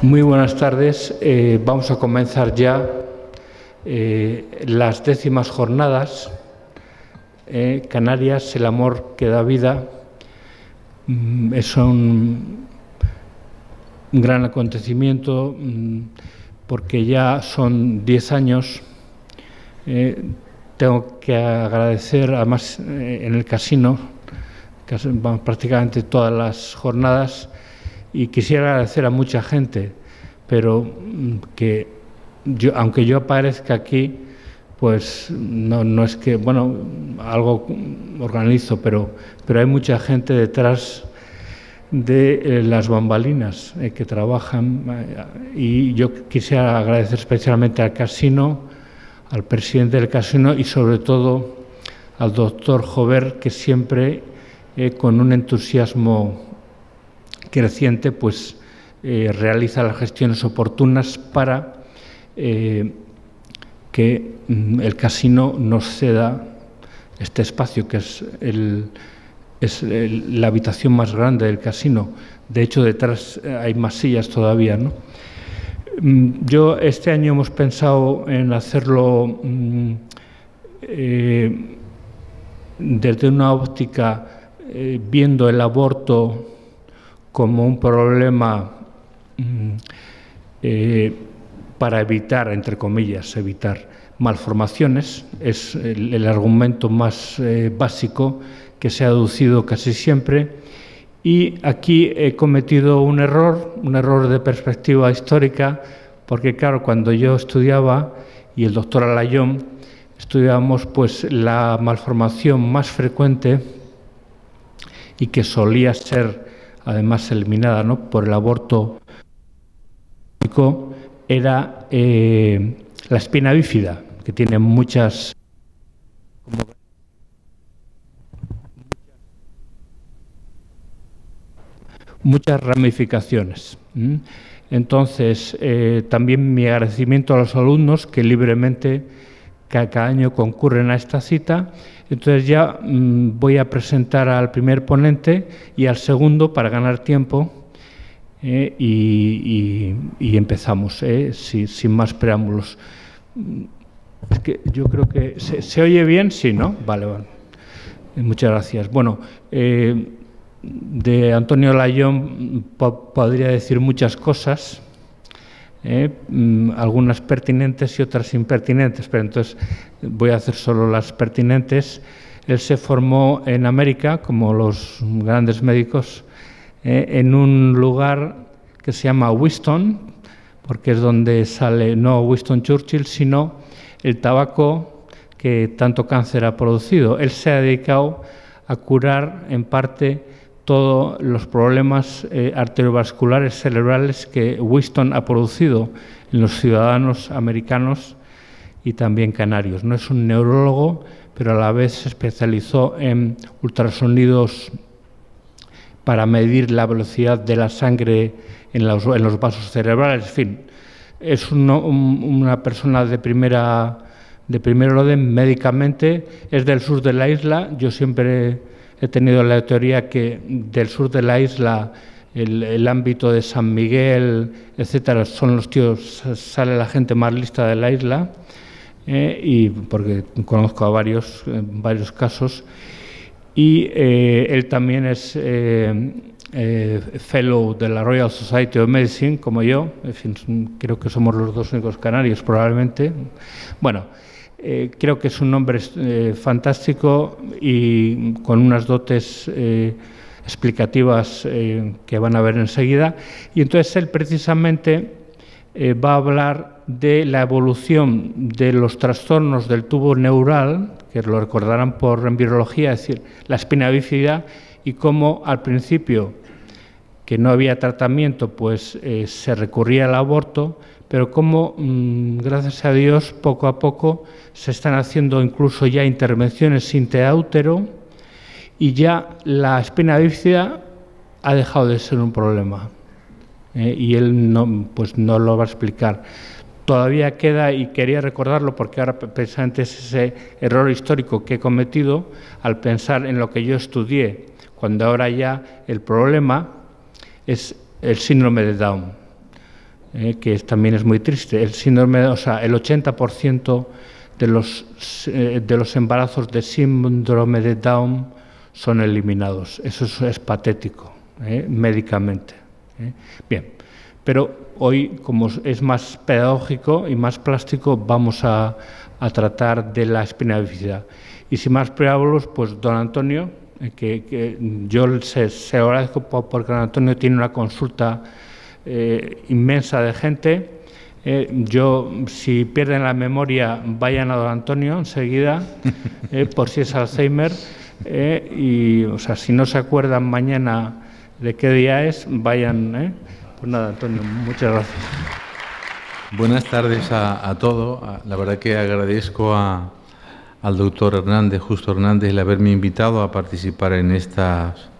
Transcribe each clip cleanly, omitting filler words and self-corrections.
Muy buenas tardes. Vamos a comenzar ya las 10º jornadas. Canarias, el amor que da vida. Es un gran acontecimiento porque ya son 10 años. Tengo que agradecer, además, en el casino, prácticamente todas las jornadas, y quisiera agradecer a mucha gente, pero que aunque yo aparezca aquí, pues no es que, bueno, algo organizo, pero hay mucha gente detrás de las bambalinas que trabajan, y yo quisiera agradecer especialmente al casino, al presidente del casino y sobre todo al doctor Jover, que siempre con un entusiasmo creciente pues realiza las gestiones oportunas para que el casino nos ceda este espacio, que es la habitación más grande del casino. De hecho, detrás hay más sillas todavía, ¿no? Este año hemos pensado en hacerlo desde una óptica viendo el aborto como un problema para evitar, entre comillas, evitar malformaciones. Es el argumento más básico que se ha aducido casi siempre. Y aquí he cometido un error de perspectiva histórica, porque claro, cuando yo estudiaba y el doctor Alayón estudiábamos pues la malformación más frecuente y que solía ser además eliminada, ¿no?, por el aborto, era la espina bífida, que tiene muchas ramificaciones. Entonces, también mi agradecimiento a los alumnos que libremente cada año concurren a esta cita. Entonces ya voy a presentar al primer ponente y al segundo para ganar tiempo, y empezamos, sin más preámbulos. Es que yo creo que ¿se oye bien? Sí, ¿no? Vale. Muchas gracias. Bueno, de Antonio Alayón podría decir muchas cosas, algunas pertinentes y otras impertinentes, pero entonces voy a hacer solo las pertinentes. Él se formó en América, como los grandes médicos, en un lugar que se llama Winston, porque es donde sale, no Winston Churchill, sino el tabaco que tanto cáncer ha producido. Él se ha dedicado a curar, en parte, todos los problemas arteriovasculares cerebrales que Winston ha producido en los ciudadanos americanos y también canarios. No es un neurólogo, pero a la vez se especializó en ultrasonidos para medir la velocidad de la sangre en los vasos cerebrales. En fin, es una persona de primer orden médicamente. Es del sur de la isla. Yo siempre he tenido la teoría que del sur de la isla, el ámbito de San Miguel, etcétera, son los tíos, sale la gente más lista de la isla, y porque conozco a varios casos. Y él también es fellow de la Royal Society of Medicine, como yo. En fin, creo que somos los dos únicos canarios, probablemente. Bueno, creo que es un hombre fantástico y con unas dotes explicativas que van a ver enseguida. Y entonces él precisamente va a hablar de la evolución de los trastornos del tubo neural, que lo recordarán por virología, es decir, la espina bífida, y cómo al principio, que no había tratamiento, pues se recurría al aborto, pero cómo, gracias a Dios, poco a poco se están haciendo incluso ya intervenciones intraútero, y ya la espina bífida ha dejado de ser un problema. Y él no lo va a explicar. Todavía queda, y quería recordarlo porque ahora precisamente es ese error histórico que he cometido al pensar en lo que yo estudié, cuando ahora ya el problema es el síndrome de Down. que también es muy triste. El síndrome, o sea, el 80% de los embarazos de síndrome de Down son eliminados. Eso es patético, médicamente. Bien, pero hoy, como es más pedagógico y más plástico, vamos a tratar de la espina bífida. Y sin más preámbulos, pues don Antonio, que yo se lo agradezco porque don Antonio tiene una consulta inmensa de gente. Yo, si pierden la memoria, vayan a don Antonio enseguida, por si es Alzheimer, y, o sea, si no se acuerdan mañana de qué día es, vayan. Pues nada, Antonio, muchas gracias. Buenas tardes a todos. La verdad que agradezco al doctor Hernández, Justo Hernández, el haberme invitado a participar en estas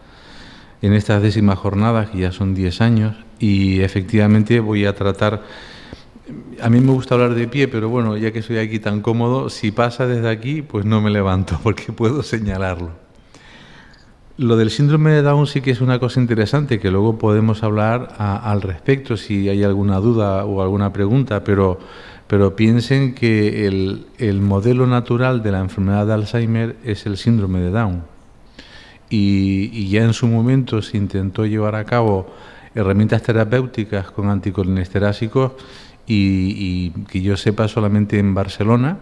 10ª jornadas, que ya son 10 años, y efectivamente voy a tratar. A mí me gusta hablar de pie, pero bueno, ya que estoy aquí tan cómodo, si pasa desde aquí, pues no me levanto, porque puedo señalarlo. Lo del síndrome de Down sí que es una cosa interesante, que luego podemos hablar al respecto si hay alguna duda o alguna pregunta, pero piensen que el modelo natural de la enfermedad de Alzheimer es el síndrome de Down. Y ya en su momento se intentó llevar a cabo herramientas terapéuticas con anticolinesterásicos y que yo sepa solamente en Barcelona,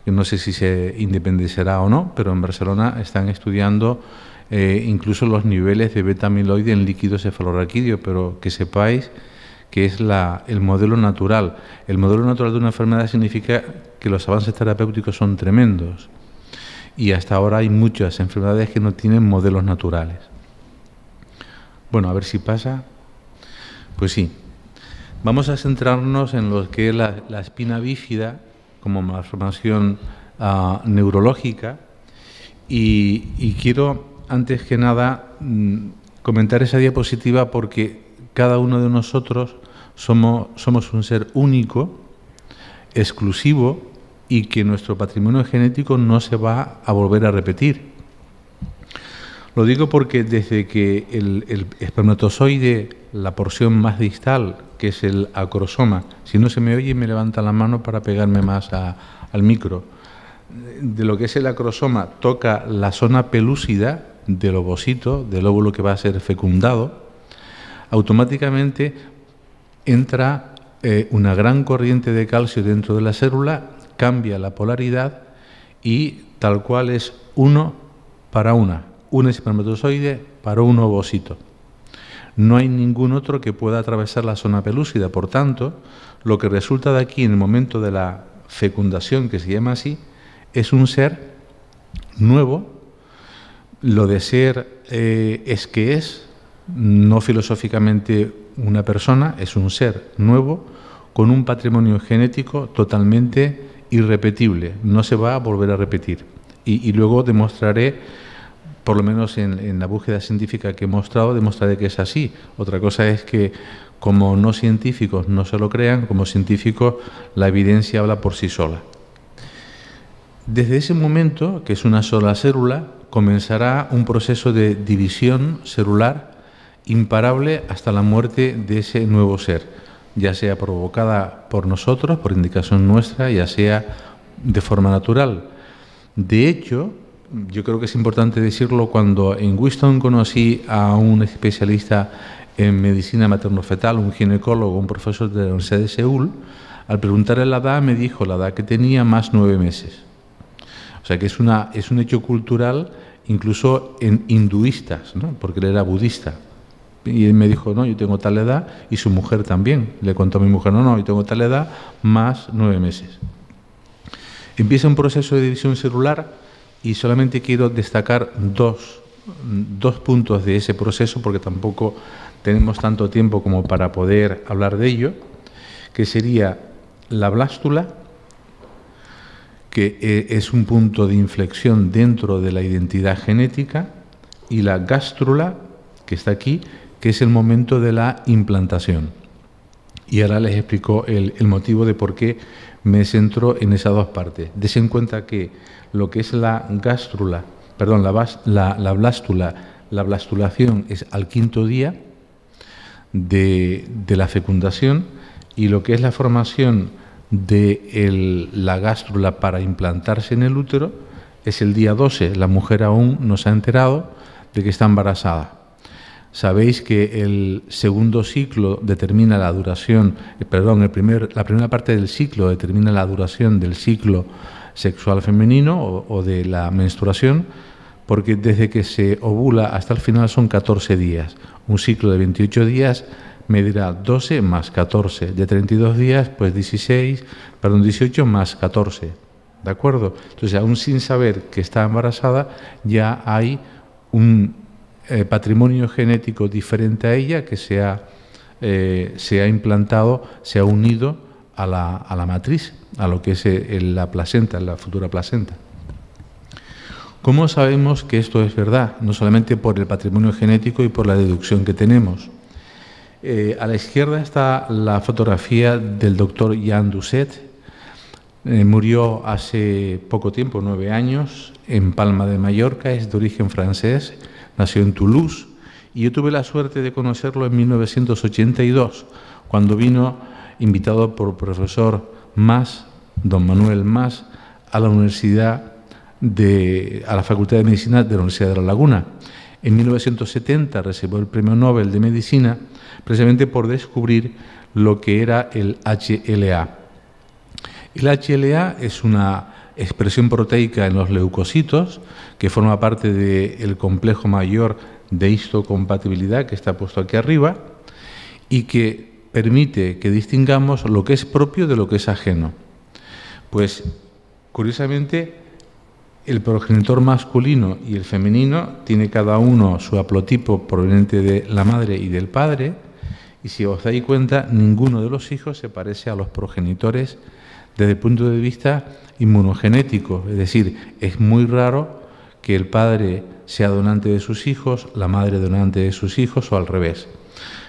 que no sé si se independizará o no, pero en Barcelona están estudiando incluso los niveles de beta-amiloide en líquido cefalorraquídeo, pero que sepáis que es el modelo natural. El modelo natural de una enfermedad significa que los avances terapéuticos son tremendos y hasta ahora hay muchas enfermedades que no tienen modelos naturales. Bueno, a ver si pasa. Pues sí. Vamos a centrarnos en lo que es la espina bífida como malformación neurológica y quiero, antes que nada, comentar esa diapositiva porque cada uno de nosotros somos un ser único, exclusivo y que nuestro patrimonio genético no se va a volver a repetir. Lo digo porque desde que el espermatozoide, la porción más distal, que es el acrosoma, si no se me oye me levanta la mano para pegarme más al micro, de lo que es el acrosoma toca la zona pelúcida del ovocito, del óvulo que va a ser fecundado, automáticamente entra una gran corriente de calcio dentro de la célula, cambia la polaridad y tal cual es uno para una. Un espermatozoide para un ovocito. No hay ningún otro que pueda atravesar la zona pelúcida. Por tanto, lo que resulta de aquí en el momento de la fecundación, que se llama así, es un ser nuevo. Lo de ser es que es, no filosóficamente una persona, es un ser nuevo con un patrimonio genético totalmente irrepetible. No se va a volver a repetir. Y luego demostraré, por lo menos en la búsqueda científica que he mostrado, demostraré que es así. Otra cosa es que como no científicos no se lo crean, como científicos la evidencia habla por sí sola. Desde ese momento, que es una sola célula, comenzará un proceso de división celular imparable hasta la muerte de ese nuevo ser, ya sea provocada por nosotros, por indicación nuestra, ya sea de forma natural. De hecho, yo creo que es importante decirlo, cuando en Winston conocí a un especialista en medicina materno-fetal, un ginecólogo, un profesor de la Universidad de Seúl, al preguntarle la edad me dijo la edad que tenía más 9 meses. O sea que es un hecho cultural incluso en hinduistas, ¿no? Porque él era budista. Y él me dijo, no, yo tengo tal edad, y su mujer también. Le contó a mi mujer, no, yo tengo tal edad más 9 meses. Empieza un proceso de división celular. Y solamente quiero destacar dos puntos de ese proceso, porque tampoco tenemos tanto tiempo como para poder hablar de ello, que sería la blástula, que es un punto de inflexión dentro de la identidad genética, y la gástrula, que está aquí, que es el momento de la implantación. Y ahora les explico el motivo de por qué me centro en esas dos partes. Desen cuenta que lo que es la gástrula, perdón, la blástula, la blastulación es al 5.º día de la fecundación, y lo que es la formación de la gástrula para implantarse en el útero es el día 12. La mujer aún no se ha enterado de que está embarazada. Sabéis que el segundo ciclo determina la duración, la primera parte del ciclo determina la duración del ciclo sexual femenino o de la menstruación, porque desde que se ovula hasta el final son 14 días. Un ciclo de 28 días medirá 12 más 14. De 32 días, pues 18 más 14. ¿De acuerdo? Entonces, aún sin saber que está embarazada, ya hay un patrimonio genético diferente a ella que se ha implantado, se ha unido a la matriz, a lo que es la placenta, la futura placenta. ¿Cómo sabemos que esto es verdad? No solamente por el patrimonio genético y por la deducción que tenemos. A la izquierda está la fotografía del doctor Jean Doucet. Murió hace poco tiempo, 9 años, en Palma de Mallorca, es de origen francés, nació en Toulouse, y yo tuve la suerte de conocerlo en 1982, cuando vino invitado por el profesor Mas, don Manuel Mas, a la Facultad de Medicina de la Universidad de La Laguna. En 1970 recibió el Premio Nobel de Medicina precisamente por descubrir lo que era el HLA. El HLA es una expresión proteica en los leucocitos que forma parte del complejo mayor de histocompatibilidad que está puesto aquí arriba y que permite que distingamos lo que es propio de lo que es ajeno. Pues, curiosamente, el progenitor masculino y el femenino tiene cada uno su haplotipo proveniente de la madre y del padre, y si os dais cuenta, ninguno de los hijos se parece a los progenitores desde el punto de vista inmunogenético, es decir, es muy raro que el padre sea donante de sus hijos, la madre donante de sus hijos o al revés.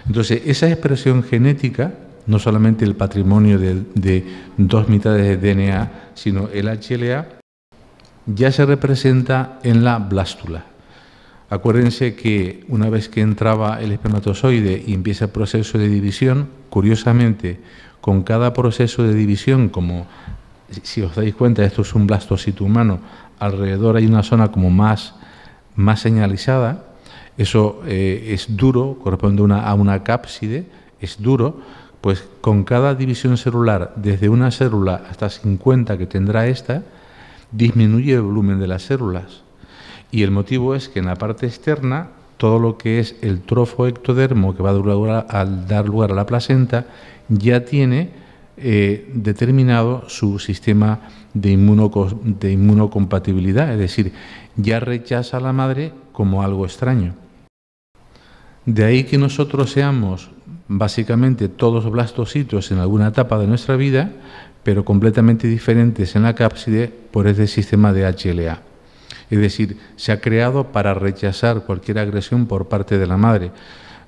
Entonces, esa expresión genética, no solamente el patrimonio de dos mitades de DNA, sino el HLA, ya se representa en la blástula. Acuérdense que una vez que entraba el espermatozoide y empieza el proceso de división, curiosamente, con cada proceso de división, como si os dais cuenta, esto es un blastocito humano, alrededor hay una zona como más señalizada, eso es duro, corresponde a una cápside, es duro, pues con cada división celular, desde una célula hasta 50 que tendrá esta, disminuye el volumen de las células. Y el motivo es que en la parte externa, todo lo que es el trofo ectodermo que va a dar lugar a la placenta, ya tiene determinado su sistema de inmunocompatibilidad, es decir, ya rechaza a la madre como algo extraño. De ahí que nosotros seamos básicamente todos blastocitos en alguna etapa de nuestra vida, pero completamente diferentes en la cápside por este sistema de HLA. Es decir, se ha creado para rechazar cualquier agresión por parte de la madre.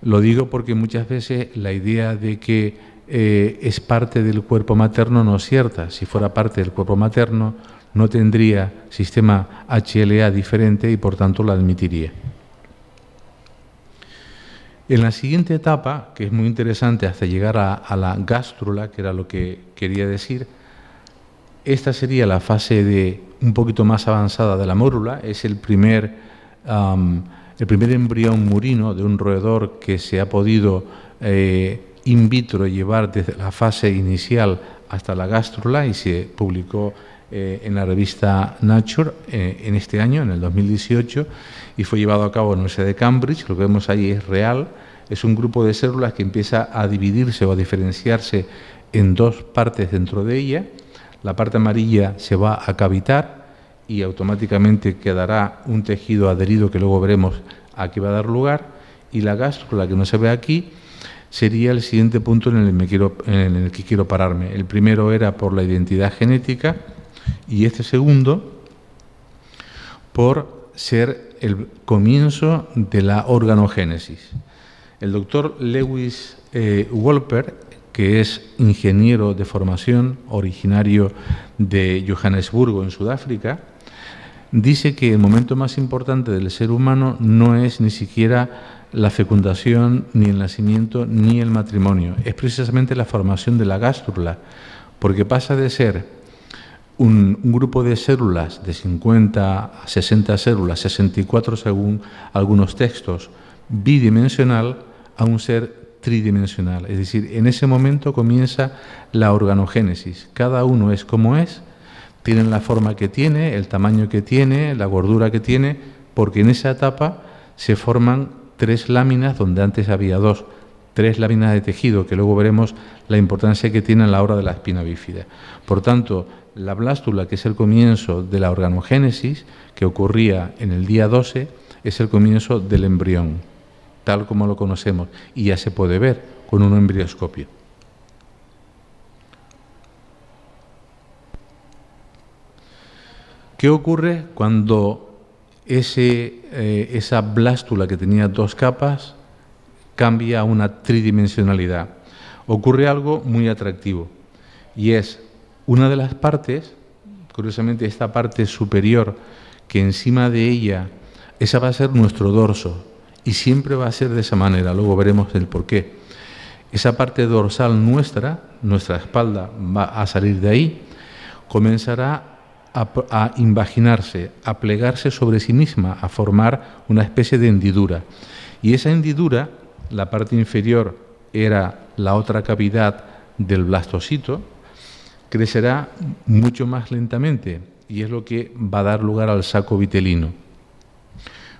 Lo digo porque muchas veces la idea de que es parte del cuerpo materno no es cierta. Si fuera parte del cuerpo materno, no tendría sistema HLA diferente y por tanto la admitiría. En la siguiente etapa, que es muy interesante hasta llegar a la gástrula, que era lo que quería decir, esta sería la fase un poquito más avanzada de la mórula, es el primer embrión murino de un roedor que se ha podido in vitro llevar desde la fase inicial hasta la gástrula y se publicó en la revista Nature en este año, en el 2018, y fue llevado a cabo en la Universidad de Cambridge. Lo que vemos ahí es real, es un grupo de células que empieza a dividirse o a diferenciarse en dos partes dentro de ella. La parte amarilla se va a cavitar y automáticamente quedará un tejido adherido que luego veremos a qué va a dar lugar, y la gástrula, que no se ve aquí, sería el siguiente punto en el que quiero pararme. El primero era por la identidad genética y este segundo por ser el comienzo de la organogénesis. El doctor Lewis Wolper, que es ingeniero de formación, originario de Johannesburgo, en Sudáfrica, dice que el momento más importante del ser humano no es ni siquiera la fecundación, ni el nacimiento, ni el matrimonio. Es precisamente la formación de la gástrula, porque pasa de ser un grupo de células de 50 a 60 células, 64 según algunos textos, bidimensional, a un ser tridimensional. Es decir, en ese momento comienza la organogénesis. Cada uno es como es, tienen la forma que tiene, el tamaño que tiene, la gordura que tiene, porque en esa etapa se forman 3 láminas donde antes había 2, 3 láminas de tejido, que luego veremos la importancia que tiene a la hora de la espina bífida. Por tanto, la blástula, que es el comienzo de la organogénesis, que ocurría en el día 12, es el comienzo del embrión, tal como lo conocemos, y ya se puede ver con un embrioscopio. ¿Qué ocurre cuando esa blástula que tenía 2 capas cambia a una tridimensionalidad? Ocurre algo muy atractivo, y es una de las partes, curiosamente esta parte superior, que encima de ella, esa va a ser nuestro dorso, y siempre va a ser de esa manera, luego veremos el porqué. Esa parte dorsal nuestra espalda va a salir de ahí, comenzará a invaginarse, a plegarse sobre sí misma, a formar una especie de hendidura. Y esa hendidura, la parte inferior era la otra cavidad del blastocito, crecerá mucho más lentamente y es lo que va a dar lugar al saco vitelino.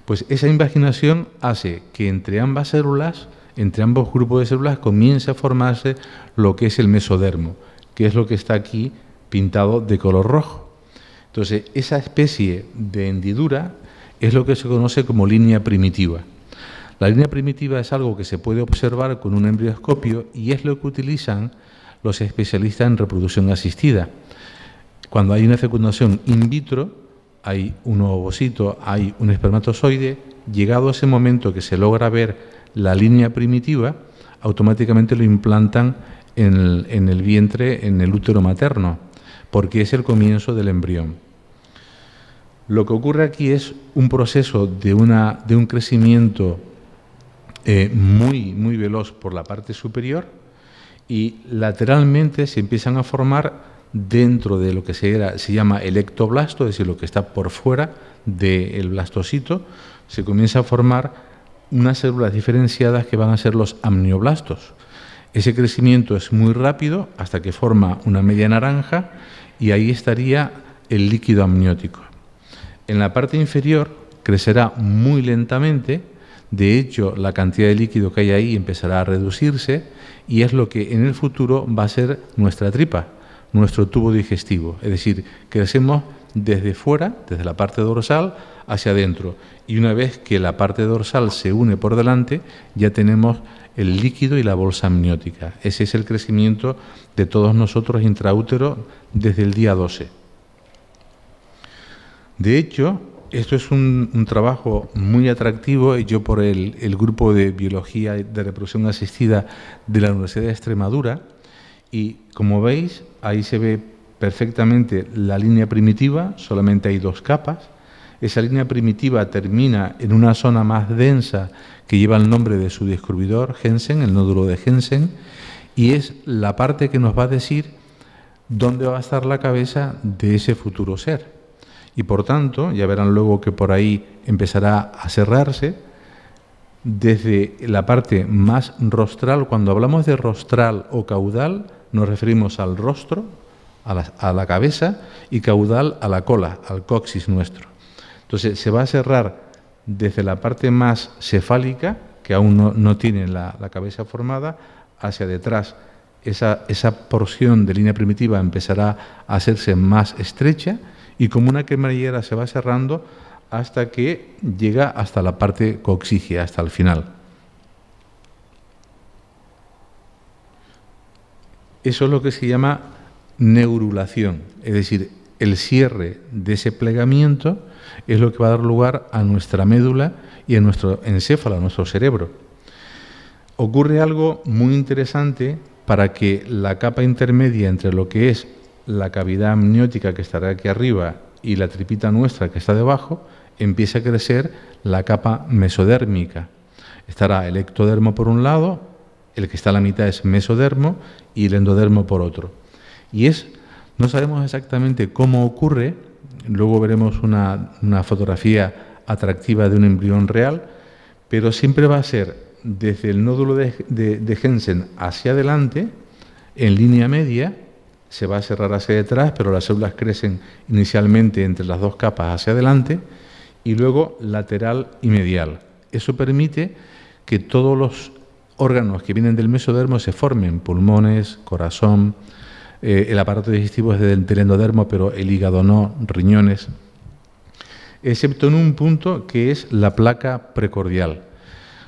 Pues esa invaginación hace que entre ambas células, entre ambos grupos de células, comience a formarse lo que es el mesodermo, que es lo que está aquí pintado de color rojo. Entonces, esa especie de hendidura es lo que se conoce como línea primitiva. La línea primitiva es algo que se puede observar con un embrioscopio y es lo que utilizan los especialistas en reproducción asistida. Cuando hay una fecundación in vitro, hay un ovocito, hay un espermatozoide, llegado a ese momento que se logra ver la línea primitiva, automáticamente lo implantan en el vientre, en el útero materno, porque es el comienzo del embrión. Lo que ocurre aquí es un proceso de un crecimiento muy veloz por la parte superior, y lateralmente se empiezan a formar dentro de lo que se llama el ectoblasto, es decir, lo que está por fuera del blastocito, se comienza a formar unas células diferenciadas que van a ser los amnioblastos. Ese crecimiento es muy rápido hasta que forma una media naranja y ahí estaría el líquido amniótico. En la parte inferior crecerá muy lentamente. De hecho, la cantidad de líquido que hay ahí empezará a reducirse y es lo que en el futuro va a ser nuestra tripa, nuestro tubo digestivo. Es decir, crecemos desde fuera, desde la parte dorsal, hacia adentro. Y una vez que la parte dorsal se une por delante, ya tenemos el líquido y la bolsa amniótica. Ese es el crecimiento de todos nosotros intraútero desde el día 12. De hecho, esto es un trabajo muy atractivo hecho por el grupo de Biología de Reproducción Asistida de la Universidad de Extremadura y, como veis, ahí se ve perfectamente la línea primitiva, solamente hay 2 capas. Esa línea primitiva termina en una zona más densa que lleva el nombre de su descubridor, Jensen, el nódulo de Jensen, y es la parte que nos va a decir dónde va a estar la cabeza de ese futuro ser. Y por tanto, ya verán luego que por ahí empezará a cerrarse desde la parte más rostral. Cuando hablamos de rostral o caudal, nos referimos al rostro, a la cabeza, y caudal a la cola, al coxis nuestro. Entonces, se va a cerrar desde la parte más cefálica, que aún no tiene la cabeza formada, hacia detrás. Esa porción de línea primitiva empezará a hacerse más estrecha, y como una cremallera se va cerrando hasta que llega hasta la parte coxígea, hasta el final. Eso es lo que se llama neurulación, es decir, el cierre de ese plegamiento es lo que va a dar lugar a nuestra médula y a nuestro encéfalo, a nuestro cerebro. Ocurre algo muy interesante para que la capa intermedia entre lo que es la cavidad amniótica que estará aquí arriba y la tripita nuestra que está debajo, empieza a crecer la capa mesodérmica. Estará el ectodermo por un lado, el que está a la mitad es mesodermo y el endodermo por otro. Y no sabemos exactamente cómo ocurre, luego veremos una fotografía atractiva de un embrión real, pero siempre va a ser desde el nódulo de Jensen hacia adelante, en línea media, se va a cerrar hacia detrás, pero las células crecen inicialmente entre las dos capas hacia adelante y luego lateral y medial. Eso permite que todos los órganos que vienen del mesodermo se formen, pulmones, corazón, el aparato digestivo es del endodermo, pero el hígado no, riñones, excepto en un punto que es la placa precordial.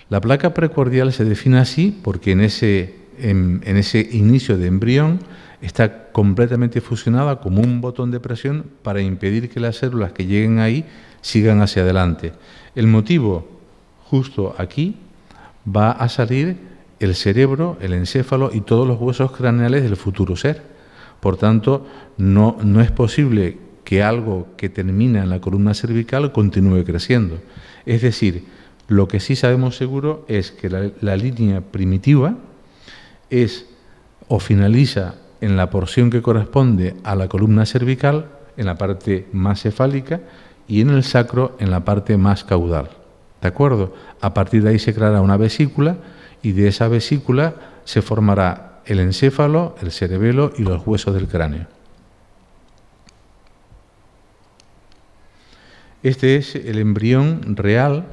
La placa precordial se define así porque en ese inicio de embrión está completamente fusionada como un botón de presión para impedir que las células que lleguen ahí sigan hacia adelante. El motivo, justo aquí, va a salir el cerebro, el encéfalo y todos los huesos craneales del futuro ser. Por tanto, no es posible que algo que termina en la columna cervical continúe creciendo. Es decir, lo que sí sabemos seguro es que la línea primitiva es o finaliza en la porción que corresponde a la columna cervical, en la parte más cefálica, y en el sacro, en la parte más caudal. ¿De acuerdo? A partir de ahí se creará una vesícula y de esa vesícula se formará el encéfalo, el cerebelo y los huesos del cráneo. Este es el embrión real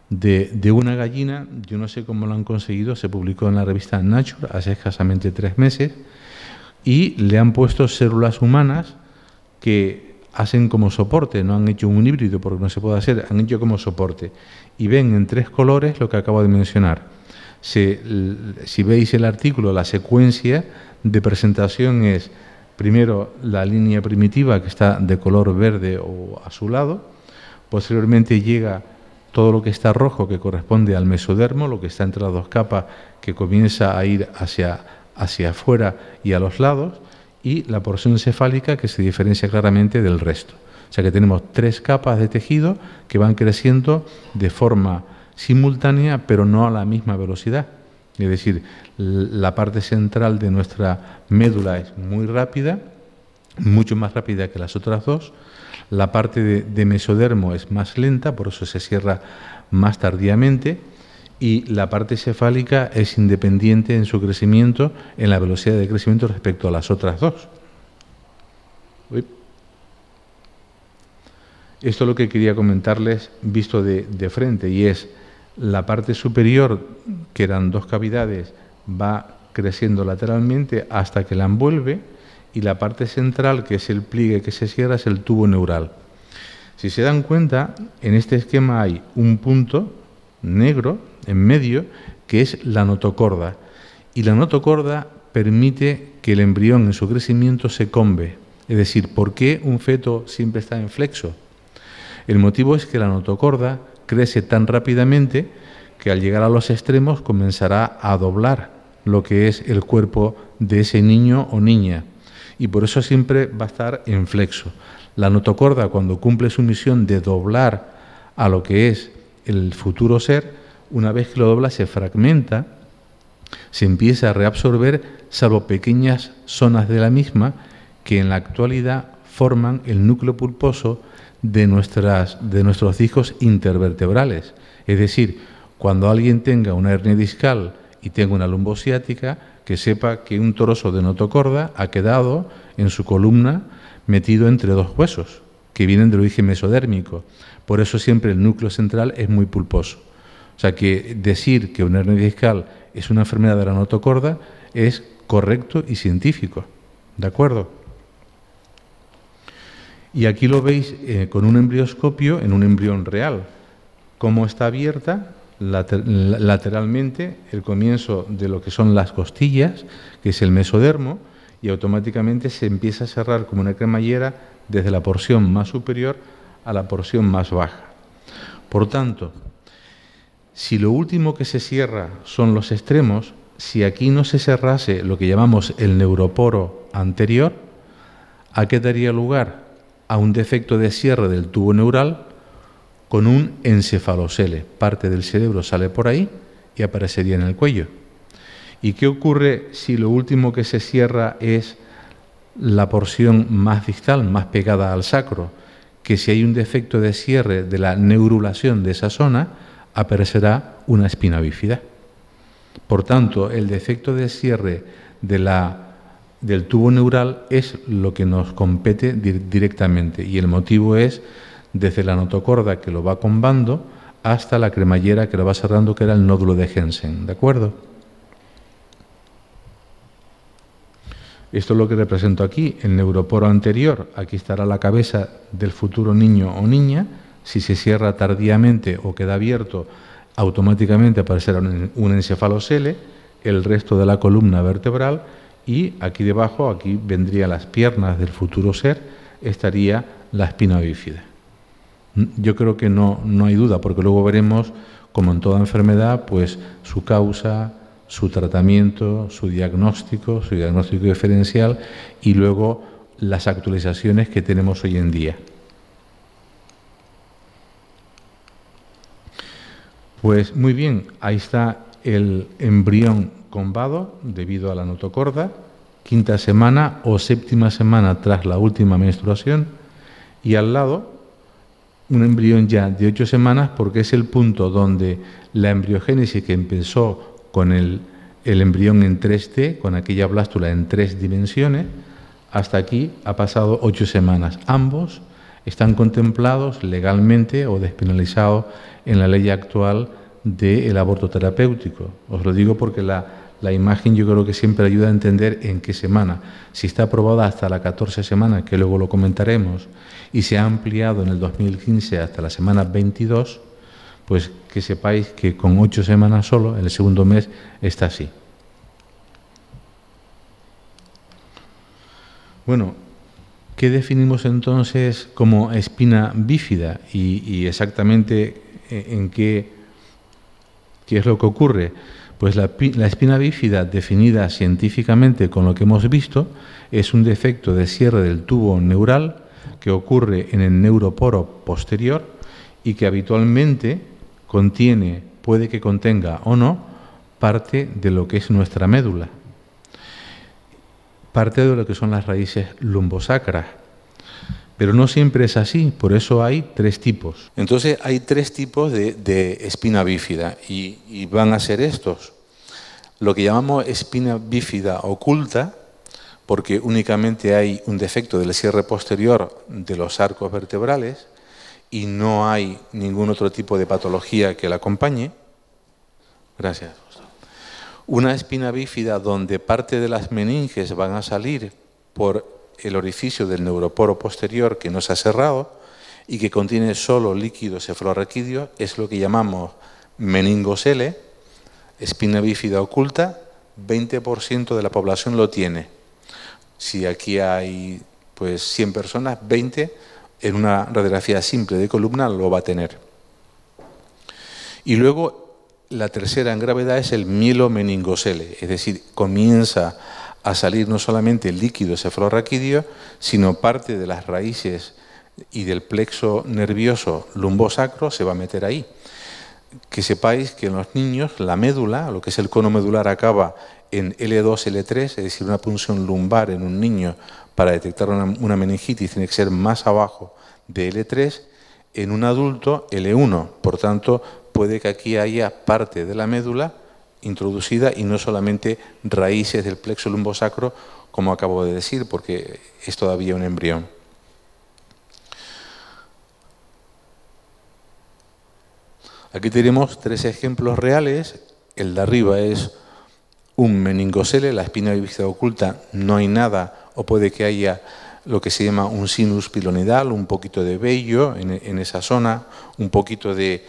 de una gallina. Yo no sé cómo lo han conseguido, se publicó en la revista Nature hace escasamente 3 meses y le han puesto células humanas que hacen como soporte, no han hecho un híbrido porque no se puede hacer, han hecho como soporte y ven en 3 colores lo que acabo de mencionar. Si veis el artículo, la secuencia de presentación es primero la línea primitiva que está de color verde o azulado, posteriormente llega todo lo que está rojo que corresponde al mesodermo, lo que está entre las dos capas que comienza a ir hacia afuera y a los lados, y la porción cefálica que se diferencia claramente del resto. O sea que tenemos 3 capas de tejido que van creciendo de forma simultánea, pero no a la misma velocidad. Es decir, la parte central de nuestra médula es muy rápida, mucho más rápida que las otras dos. La parte de mesodermo es más lenta, por eso se cierra más tardíamente, y la parte cefálica es independiente en su crecimiento, en la velocidad de crecimiento respecto a las otras dos. Esto es lo que quería comentarles visto de frente, y es la parte superior, que eran 2 cavidades, va creciendo lateralmente hasta que la envuelve, y la parte central, que es el pliegue que se cierra, es el tubo neural. Si se dan cuenta, en este esquema hay un punto negro en medio, que es la notocorda, y la notocorda permite que el embrión en su crecimiento se combe. Es decir, ¿por qué un feto siempre está en flexo? El motivo es que la notocorda crece tan rápidamente que al llegar a los extremos comenzará a doblar lo que es el cuerpo de ese niño o niña, y por eso siempre va a estar en flexo. La notocorda, cuando cumple su misión de doblar a lo que es el futuro ser, una vez que lo dobla se fragmenta, se empieza a reabsorber, salvo pequeñas zonas de la misma que en la actualidad forman el núcleo pulposo de nuestros discos intervertebrales. Es decir, cuando alguien tenga una hernia discal y tenga una lumbociática, que sepa que un trozo de notocorda ha quedado en su columna metido entre 2 huesos que vienen del origen mesodérmico. Por eso siempre el núcleo central es muy pulposo. O sea que decir que una hernia discal es una enfermedad de la notocorda es correcto y científico. ¿De acuerdo? Y aquí lo veis con un embrioscopio en un embrión real. Cómo está abierta lateralmente el comienzo de lo que son las costillas, que es el mesodermo, y automáticamente se empieza a cerrar como una cremallera desde la porción más superior a la porción más baja. Por tanto, si lo último que se cierra son los extremos, si aquí no se cerrase lo que llamamos el neuroporo anterior, ¿a qué daría lugar? a un defecto de cierre del tubo neural con un encefalocele. Parte del cerebro sale por ahí y aparecería en el cuello. ¿Y qué ocurre si lo último que se cierra es la porción más distal, más pegada al sacro? Que si hay un defecto de cierre de la neurulación de esa zona, aparecerá una espina bífida. Por tanto, el defecto de cierre del tubo neural es lo que nos compete directamente, y el motivo es desde la notocorda que lo va combando hasta la cremallera que lo va cerrando, que era el nódulo de Hensen, ¿de acuerdo? Esto es lo que represento aquí, el neuroporo anterior. Aquí estará la cabeza del futuro niño o niña. Si se cierra tardíamente o queda abierto, automáticamente aparecerá un encefalocele, el resto de la columna vertebral, y aquí debajo, aquí vendrían las piernas del futuro ser, estaría la espina bífida. Yo creo que no hay duda, porque luego veremos, como en toda enfermedad, pues su causa, su tratamiento, su diagnóstico diferencial, y luego las actualizaciones que tenemos hoy en día. Pues muy bien, ahí está el embrión combado debido a la notocorda, 5ª semana o 7ª semana tras la última menstruación, y al lado un embrión ya de 8 semanas, porque es el punto donde la embriogénesis que empezó con el embrión en 3D, con aquella blástula en 3 dimensiones, hasta aquí ha pasado 8 semanas. Ambos están contemplados legalmente o despenalizados en la ley actual del aborto terapéutico. Os lo digo porque la imagen yo creo que siempre ayuda a entender en qué semana. Si está aprobada hasta la 14 semana, que luego lo comentaremos, y se ha ampliado en el 2015 hasta la semana 22, pues que sepáis que con 8 semanas solo, en el segundo mes, está así. Bueno, ¿qué definimos entonces como espina bífida y exactamente en qué es lo que ocurre? Pues la espina bífida, definida científicamente con lo que hemos visto, es un defecto de cierre del tubo neural que ocurre en el neuroporo posterior y que habitualmente contiene, puede que contenga o no, parte de lo que es nuestra médula, parte de lo que son las raíces lumbosacras. Pero no siempre es así, por eso hay 3 tipos. Entonces hay 3 tipos de espina bífida y van a ser estos. Lo que llamamos espina bífida oculta, porque únicamente hay un defecto del cierre posterior de los arcos vertebrales y no hay ningún otro tipo de patología que la acompañe. Gracias. Una espina bífida donde parte de las meninges van a salir por el orificio del neuroporo posterior que no se ha cerrado y que contiene solo líquido cefalorraquídeo, es lo que llamamos meningocele, espina bífida oculta. 20% de la población lo tiene. Si aquí hay pues 100 personas, 20 en una radiografía simple de columna lo va a tener. Y luego la tercera en gravedad es el mielomeningocele, es decir, comienza a salir no solamente el líquido cefalorraquídeo, sino parte de las raíces y del plexo nervioso lumbosacro se va a meter ahí. Que sepáis que en los niños la médula, lo que es el cono medular, acaba en L2, L3, es decir, una punción lumbar en un niño para detectar una meningitis tiene que ser más abajo de L3, en un adulto L1, por tanto puede que aquí haya parte de la médula introducida y no solamente raíces del plexo lumbosacro, como acabo de decir, porque es todavía un embrión. Aquí tenemos 3 ejemplos reales. El de arriba es un meningocele, la espina bífida oculta, no hay nada, o puede que haya lo que se llama un sinus pilonidal, un poquito de vello en esa zona, un poquito de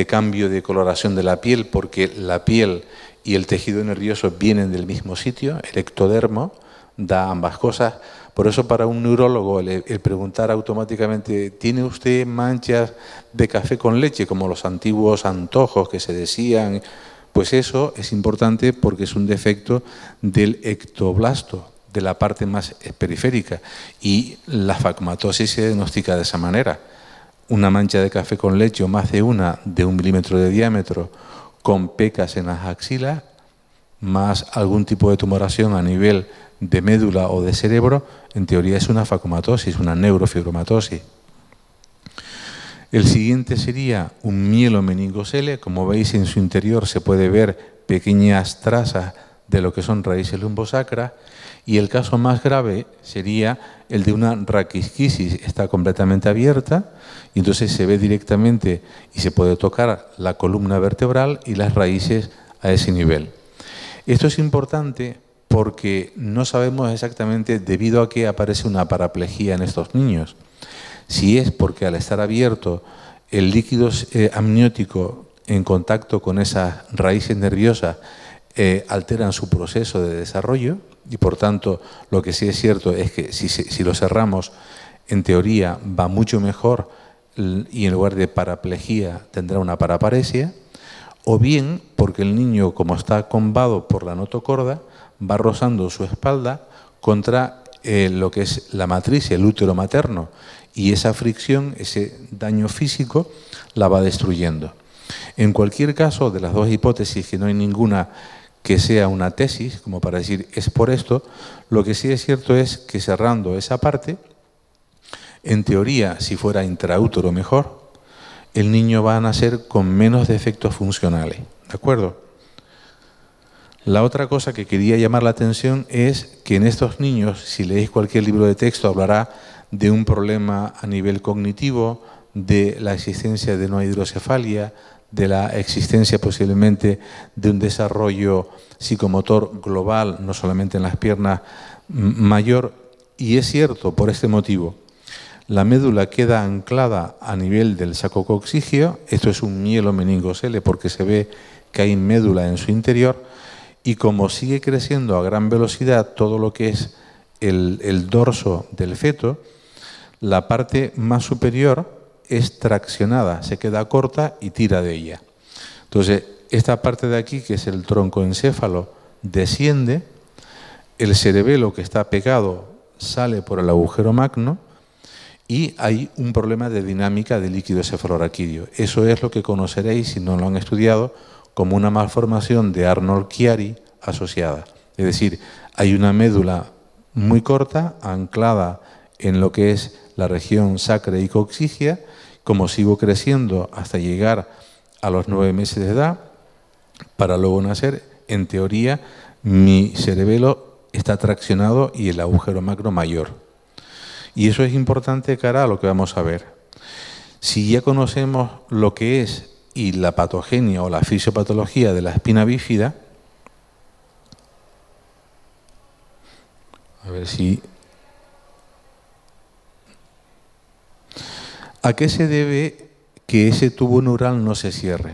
cambio de coloración de la piel, porque la piel y el tejido nervioso vienen del mismo sitio, el ectodermo da ambas cosas. Por eso para un neurólogo el preguntar automáticamente, ¿tiene usted manchas de café con leche, como los antiguos antojos que se decían? Pues eso es importante porque es un defecto del ectoblasto, de la parte más periférica, y la fagmatosis se diagnostica de esa manera. Una mancha de café con leche o más de 1 milímetro de diámetro con pecas en las axilas, más algún tipo de tumoración a nivel de médula o de cerebro, en teoría es una fagmatosis, una neurofibromatosis. El siguiente sería un mielomeningocele. Como veis, en su interior se puede ver pequeñas trazas de lo que son raíces lumbosacras, y el caso más grave sería el de una raquisquisis. Está completamente abierta y entonces se ve directamente y se puede tocar la columna vertebral y las raíces a ese nivel. Esto es importante porque no sabemos exactamente debido a qué aparece una paraplegia en estos niños. Si es porque al estar abierto el líquido amniótico en contacto con esas raíces nerviosas alteran su proceso de desarrollo, y por tanto lo que sí es cierto es que si lo cerramos, en teoría va mucho mejor y en lugar de paraplegia tendrá una paraparesia, o bien porque el niño, como está combado por la notocorda, va rozando su espalda contra lo que es la matriz, el útero materno, y esa fricción, ese daño físico, la va destruyendo. En cualquier caso, de las dos hipótesis, que no hay ninguna que sea una tesis, como para decir es por esto, lo que sí es cierto es que cerrando esa parte, en teoría, si fuera intraútero mejor, el niño va a nacer con menos defectos funcionales, ¿de acuerdo? La otra cosa que quería llamar la atención es que en estos niños, si leéis cualquier libro de texto, hablará de un problema a nivel cognitivo, de la existencia de no hidrocefalia, de la existencia posiblemente de un desarrollo psicomotor global, no solamente en las piernas, mayor. Y es cierto, por este motivo, la médula queda anclada a nivel del saco coxígeo. Esto es un mielomeningocele porque se ve que hay médula en su interior, y como sigue creciendo a gran velocidad todo lo que es el dorso del feto, la parte más superior es traccionada, se queda corta y tira de ella. Entonces, esta parte de aquí, que es el troncoencéfalo, desciende, el cerebelo que está pegado sale por el agujero magno y hay un problema de dinámica del líquido cefalorraquídeo. Eso es lo que conoceréis, si no lo han estudiado, como una malformación de Arnold-Chiari asociada. Es decir, hay una médula muy corta, anclada en lo que es la región sacra y coxígea. Como sigo creciendo hasta llegar a los 9 meses de edad, para luego nacer, en teoría, mi cerebelo está traccionado y el agujero magno mayor. Y eso es importante cara a lo que vamos a ver. Si ya conocemos lo que es y la patogenia o la fisiopatología de la espina bífida, a ver si... ¿A qué se debe que ese tubo neural no se cierre?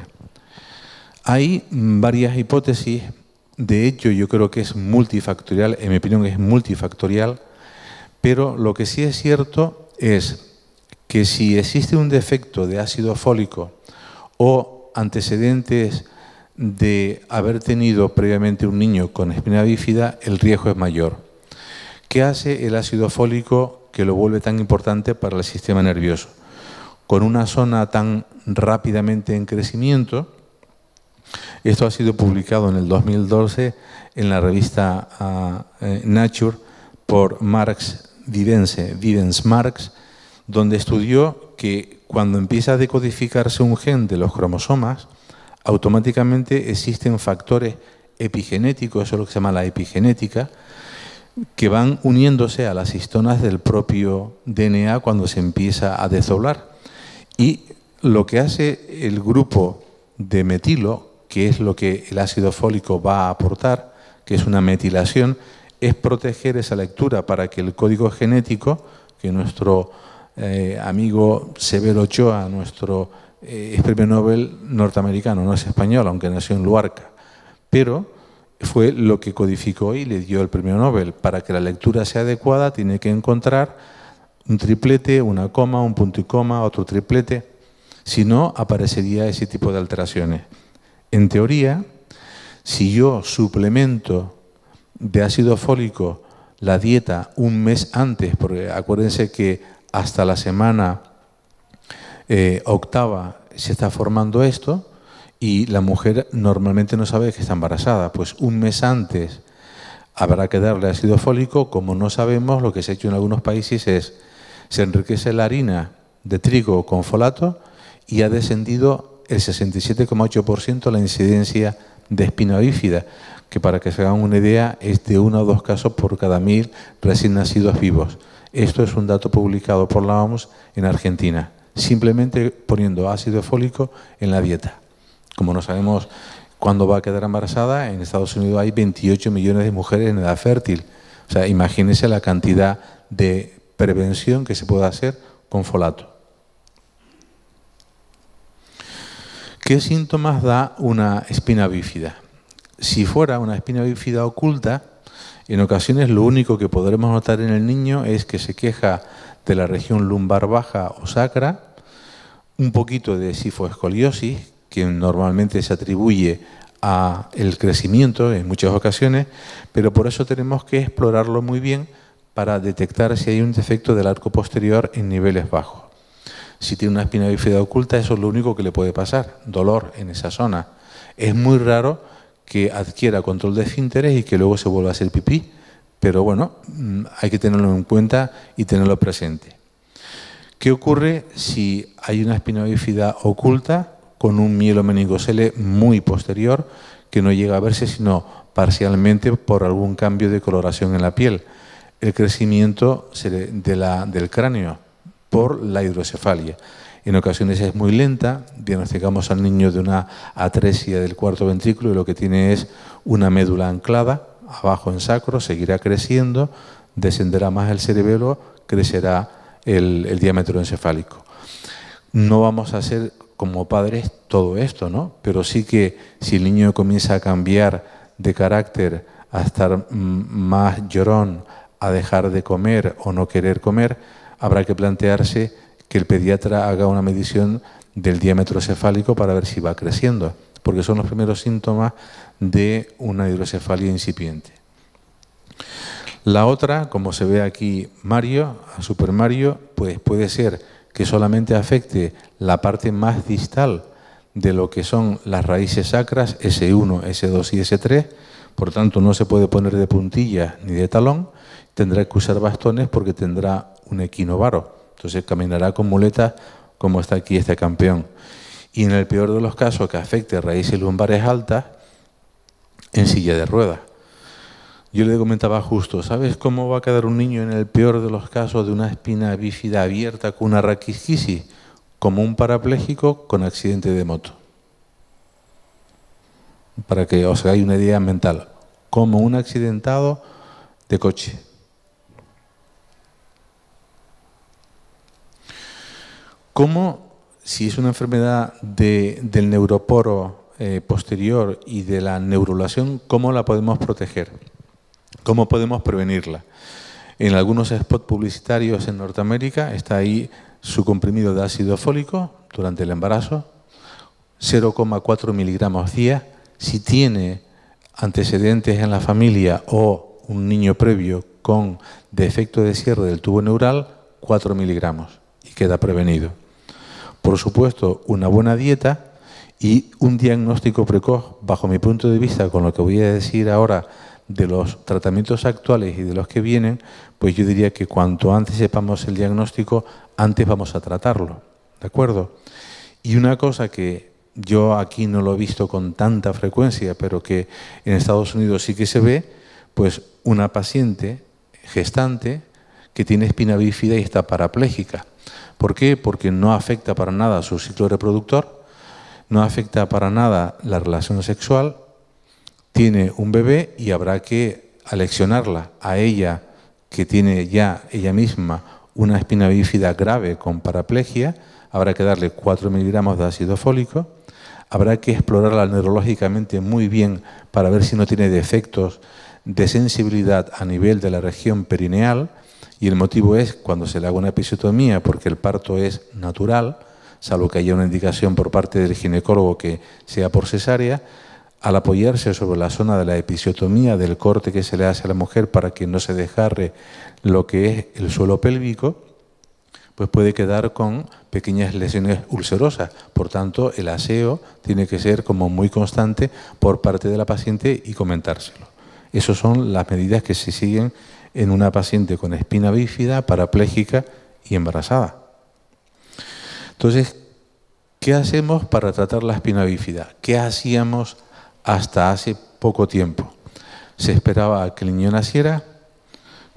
Hay varias hipótesis. De hecho, yo creo que es multifactorial, en mi opinión es multifactorial, pero lo que sí es cierto es que si existe un defecto de ácido fólico o antecedentes de haber tenido previamente un niño con espina bífida, el riesgo es mayor. ¿Qué hace el ácido fólico que lo vuelve tan importante para el sistema nervioso? Con una zona tan rápidamente en crecimiento, esto ha sido publicado en el 2012 en la revista Nature por Vivens-Marx, donde estudió que cuando empieza a decodificarse un gen de los cromosomas, automáticamente existen factores epigenéticos, eso es lo que se llama la epigenética, que van uniéndose a las histonas del propio DNA cuando se empieza a desdoblar. Y lo que hace el grupo de metilo, que es lo que el ácido fólico va a aportar, que es una metilación, es proteger esa lectura para que el código genético, que nuestro amigo Severo Ochoa, nuestro premio Nobel norteamericano, no es español, aunque nació en Luarca, pero fue lo que codificó y le dio el premio Nobel. Para que la lectura sea adecuada tiene que encontrar un triplete, una coma, un punto y coma, otro triplete, si no aparecería ese tipo de alteraciones. En teoría, si yo suplemento de ácido fólico la dieta un mes antes, porque acuérdense que hasta la semana octava se está formando esto y la mujer normalmente no sabe que está embarazada, pues un mes antes habrá que darle ácido fólico. Como no sabemos, lo que se ha hecho en algunos países es, se enriquece la harina de trigo con folato y ha descendido el 67,8% la incidencia de espina bífida, que para que se hagan una idea es de 1 o 2 casos por cada 1000 recién nacidos vivos. Esto es un dato publicado por la OMS en Argentina, simplemente poniendo ácido fólico en la dieta. Como no sabemos cuándo va a quedar embarazada, en Estados Unidos hay 28 millones de mujeres en edad fértil. O sea, imagínense la cantidad de prevención que se puede hacer con folato. ¿Qué síntomas da una espina bífida? Si fuera una espina bífida oculta, en ocasiones lo único que podremos notar en el niño es que se queja de la región lumbar baja o sacra, un poquito de sifoescoliosis, que normalmente se atribuye a el crecimiento en muchas ocasiones, pero por eso tenemos que explorarlo muy bien para detectar si hay un defecto del arco posterior en niveles bajos. Si tiene una espina bífida oculta, eso es lo único que le puede pasar, dolor en esa zona. Es muy raro que adquiera control de esfínteres y que luego se vuelva a hacer pipí, pero bueno, hay que tenerlo en cuenta y tenerlo presente. ¿Qué ocurre si hay una espina bífida oculta con un mielomeningocele muy posterior que no llega a verse sino parcialmente por algún cambio de coloración en la piel? El crecimiento del cráneo por la hidrocefalia. En ocasiones es muy lenta, diagnosticamos al niño de una atresia del cuarto ventrículo y lo que tiene es una médula anclada abajo en sacro, seguirá creciendo, descenderá más el cerebelo, crecerá el diámetro encefálico. No vamos a hacer como padres todo esto, ¿no? Pero sí que si el niño comienza a cambiar de carácter, a estar más llorón, a dejar de comer o no querer comer, habrá que plantearse que el pediatra haga una medición del diámetro cefálico para ver si va creciendo, porque son los primeros síntomas de una hidrocefalia incipiente. La otra, como se ve aquí Mario, a Super Mario, pues puede ser que solamente afecte la parte más distal de lo que son las raíces sacras, S1, S2 y S3, por tanto no se puede poner de puntilla ni de talón, tendrá que usar bastones porque tendrá un equinovaro, entonces caminará con muletas como está aquí este campeón. Y en el peor de los casos que afecte raíces lumbares altas, en silla de ruedas. Yo le comentaba justo, ¿sabes cómo va a quedar un niño en el peor de los casos de una espina bífida abierta con una raquisquisis? Como un parapléjico con accidente de moto. Para que os hagáis una idea mental. Como un accidentado de coche. ¿Cómo, si es una enfermedad del neuroporo posterior y de la neurulación, cómo la podemos proteger? ¿Cómo podemos prevenirla? En algunos spots publicitarios en Norteamérica está ahí su comprimido de ácido fólico durante el embarazo, 0,4 miligramos día. Si tiene antecedentes en la familia o un niño previo con defecto de cierre del tubo neural, 4 miligramos y queda prevenido. Por supuesto, una buena dieta y un diagnóstico precoz, bajo mi punto de vista, con lo que voy a decir ahora de los tratamientos actuales y de los que vienen, pues yo diría que cuanto antes sepamos el diagnóstico, antes vamos a tratarlo, ¿de acuerdo? Y una cosa que yo aquí no lo he visto con tanta frecuencia, pero que en Estados Unidos sí que se ve, pues una paciente gestante que tiene espina bífida y está parapléjica. ¿Por qué? Porque no afecta para nada su ciclo reproductor, no afecta para nada la relación sexual, tiene un bebé y habrá que aleccionarla a ella, que tiene ya ella misma una espina bífida grave con paraplegia, habrá que darle 4 miligramos de ácido fólico, habrá que explorarla neurológicamente muy bien para ver si no tiene defectos de sensibilidad a nivel de la región perineal, y el motivo es cuando se le haga una episiotomía, porque el parto es natural, salvo que haya una indicación por parte del ginecólogo que sea por cesárea, al apoyarse sobre la zona de la episiotomía, del corte que se le hace a la mujer para que no se desgarre lo que es el suelo pélvico, pues puede quedar con pequeñas lesiones ulcerosas. Por tanto, el aseo tiene que ser como muy constante por parte de la paciente y comentárselo. Esas son las medidas que se siguen en una paciente con espina bífida, parapléjica y embarazada. Entonces, ¿qué hacemos para tratar la espina bífida? ¿Qué hacíamos hasta hace poco tiempo? Se esperaba a que el niño naciera.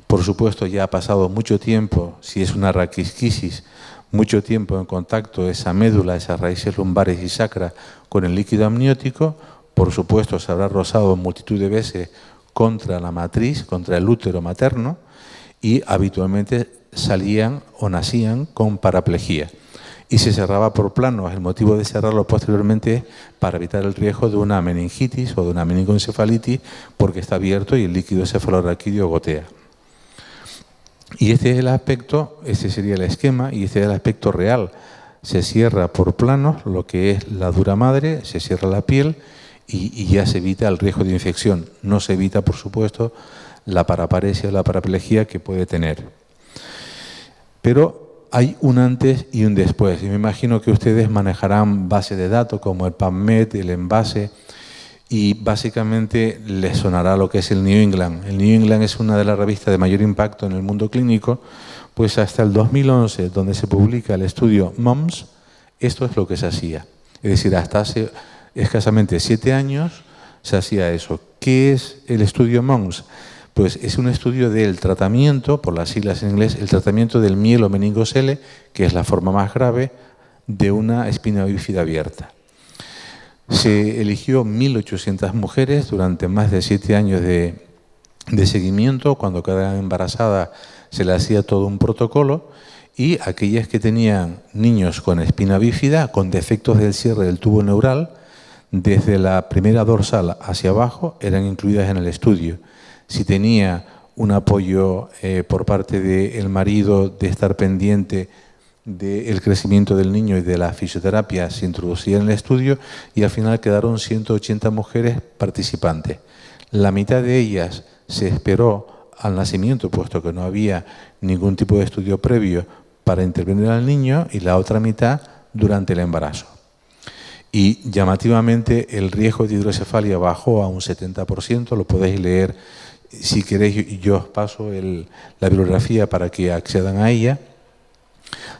Por supuesto, ya ha pasado mucho tiempo, si es una raquisquisis, mucho tiempo en contacto esa médula, esas raíces lumbares y sacras con el líquido amniótico. Por supuesto, se habrá rozado multitud de veces contra la matriz, contra el útero materno, y habitualmente salían o nacían con paraplejía. Y se cerraba por planos. El motivo de cerrarlo posteriormente es para evitar el riesgo de una meningitis o de una meningoencefalitis, porque está abierto y el líquido cefalorraquídeo gotea. Y este es el aspecto, este sería el esquema, y este es el aspecto real. Se cierra por planos lo que es la dura madre, se cierra la piel y ya se evita el riesgo de infección. No se evita, por supuesto, la paraparesia o la paraplegia que puede tener. Pero hay un antes y un después. Y me imagino que ustedes manejarán bases de datos como el PubMed, el Envase, y básicamente les sonará lo que es el New England. El New England es una de las revistas de mayor impacto en el mundo clínico, pues hasta el 2011, donde se publica el estudio MOMS, esto es lo que se hacía. Es decir, hasta hace escasamente 7 años se hacía eso. ¿Qué es el estudio MOMS? Pues es un estudio del tratamiento, por las siglas en inglés, el tratamiento del mielomeningocele, que es la forma más grave de una espina bífida abierta. Se eligió 1.800 mujeres durante más de 7 años de seguimiento. Cuando quedaban embarazadas se le hacía todo un protocolo, y aquellas que tenían niños con espina bífida, con defectos del cierre del tubo neural, desde la primera dorsal hacia abajo, eran incluidas en el estudio. Si tenía un apoyo por parte del marido de estar pendiente del crecimiento del niño y de la fisioterapia, se introducía en el estudio, y al final quedaron 180 mujeres participantes. La mitad de ellas se esperó al nacimiento, puesto que no había ningún tipo de estudio previo para intervenir al niño, y la otra mitad durante el embarazo. Y llamativamente el riesgo de hidrocefalia bajó a un 70%, lo podéis leer si queréis, yo os paso la bibliografía para que accedan a ella.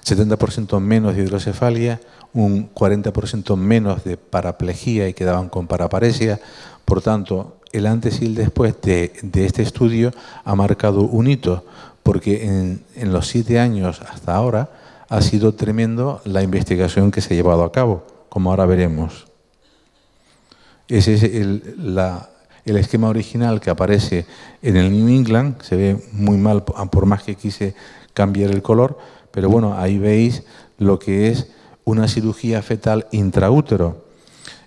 70% menos de hidrocefalia, un 40% menos de paraplegia y quedaban con paraparesia. Por tanto, el antes y el después de este estudio ha marcado un hito, porque en los 7 años hasta ahora ha sido tremendo la investigación que se ha llevado a cabo, como ahora veremos. Ese es el esquema original que aparece en el New England. Se ve muy mal por más que quise cambiar el color, pero bueno, ahí veis lo que es una cirugía fetal intraútero.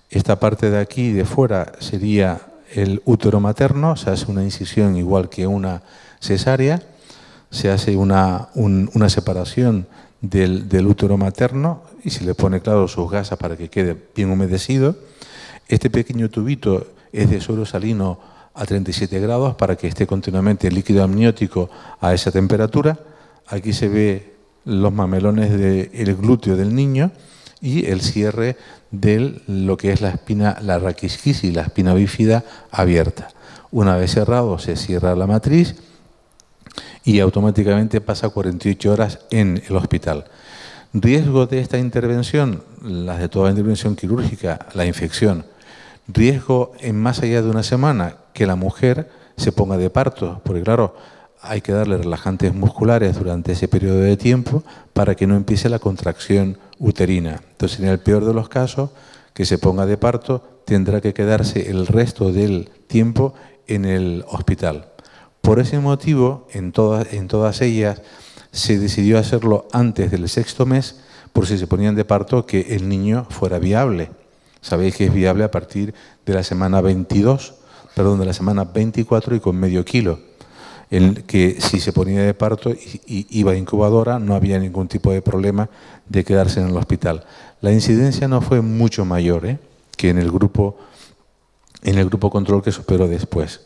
Esta parte de aquí, de fuera, sería el útero materno. Se hace una incisión igual que una cesárea. Se hace una separación del útero materno y se le pone, claro, sus gasas para que quede bien humedecido. Este pequeño tubito es de suero salino a 37 grados para que esté continuamente el líquido amniótico a esa temperatura. Aquí se ve los mamelones del glúteo del niño y el cierre de lo que es la espina, la raquisquisis, la espina bífida abierta. Una vez cerrado, se cierra la matriz y automáticamente pasa 48 horas en el hospital. Riesgo de esta intervención, las de toda intervención quirúrgica, la infección. Riesgo en más allá de una semana, que la mujer se ponga de parto, porque claro, hay que darle relajantes musculares durante ese periodo de tiempo para que no empiece la contracción uterina. Entonces, en el peor de los casos, que se ponga de parto, tendrá que quedarse el resto del tiempo en el hospital. Por ese motivo, en todas ellas, se decidió hacerlo antes del 6º mes, por si se ponían de parto, que el niño fuera viable. Sabéis que es viable a partir de la semana de la semana 24 y con medio kilo. Que si se ponía de parto y iba a incubadora, no había ningún tipo de problema de quedarse en el hospital. La incidencia no fue mucho mayor que en el grupo en el grupo control que se operó después.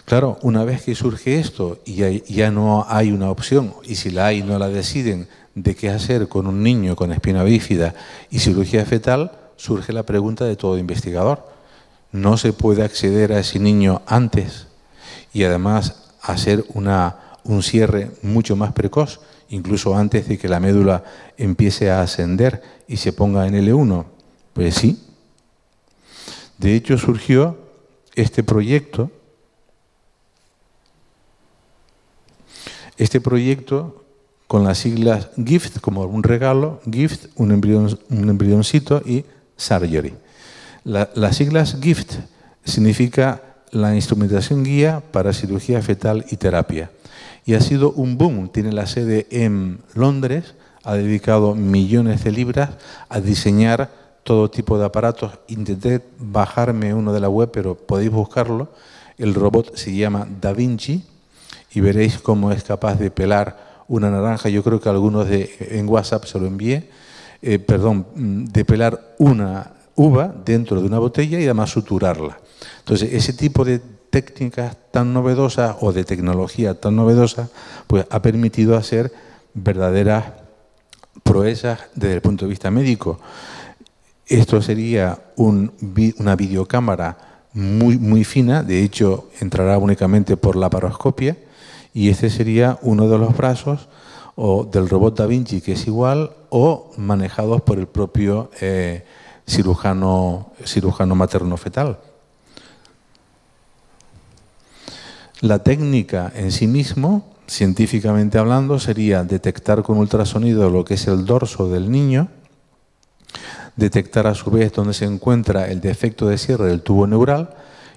Claro, una vez que surge esto y ya no hay una opción, y si la hay no la deciden, de qué hacer con un niño con espina bífida y cirugía fetal, surge la pregunta de todo investigador. ¿No se puede acceder a ese niño antes y además hacer un cierre mucho más precoz, incluso antes de que la médula empiece a ascender y se ponga en L1? Pues sí. De hecho, surgió este proyecto con las siglas GIFT, como un regalo, GIFT, un embrioncito, y Surgery. Las siglas GIFT significa la instrumentación guía para cirugía fetal y terapia. Y ha sido un boom. Tiene la sede en Londres, ha dedicado millones de libras a diseñar todo tipo de aparatos. Intenté bajarme uno de la web, pero podéis buscarlo. El robot se llama Da Vinci y veréis cómo es capaz de pelar una naranja. Yo creo que algunos en WhatsApp se lo envié. De pelar una uva dentro de una botella y además suturarla. Entonces, ese tipo de técnicas tan novedosas o de tecnología tan novedosa, pues ha permitido hacer verdaderas proezas desde el punto de vista médico. Esto sería una videocámara muy fina, de hecho entrará únicamente por laparoscopia, y este sería uno de los brazos o del robot Da Vinci, que es igual, o manejados por el propio cirujano materno-fetal. La técnica en sí mismo, científicamente hablando, sería detectar con ultrasonido lo que es el dorso del niño, detectar a su vez dónde se encuentra el defecto de cierre del tubo neural,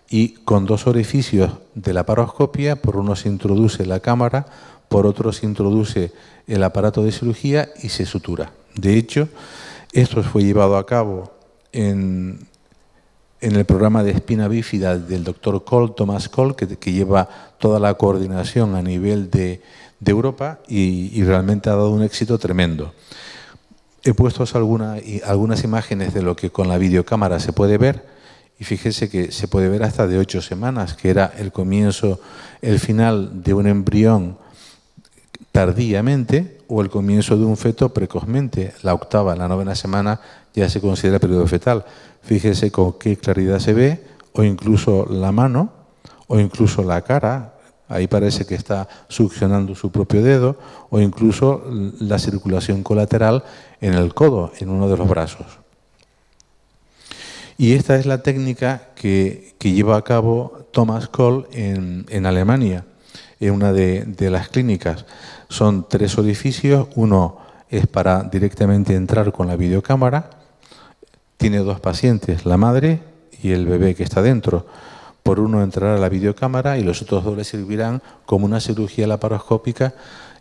y con dos orificios de la laparoscopia, por uno se introduce la cámara, por otro se introduce el aparato de cirugía y se sutura. De hecho, esto fue llevado a cabo en el programa de espina bífida del doctor Cole, Thomas Cole, que lleva toda la coordinación a nivel de Europa y realmente ha dado un éxito tremendo. He puesto algunas imágenes de lo que con la videocámara se puede ver, y fíjense que se puede ver hasta de 8 semanas, que era el comienzo, el final de un embrión tardíamente o el comienzo de un feto precozmente. La octava, la 9ª semana ya se considera periodo fetal. Fíjense con qué claridad se ve, o incluso la mano, o incluso la cara, ahí parece que está succionando su propio dedo, o incluso la circulación colateral en el codo, en uno de los brazos. Y esta es la técnica que lleva a cabo Thomas Cole en Alemania, en una de las clínicas. Son 3 orificios, uno es para directamente entrar con la videocámara, tiene 2 pacientes, la madre y el bebé que está dentro. Por uno entrará la videocámara y los otros 2 le servirán como una cirugía laparoscópica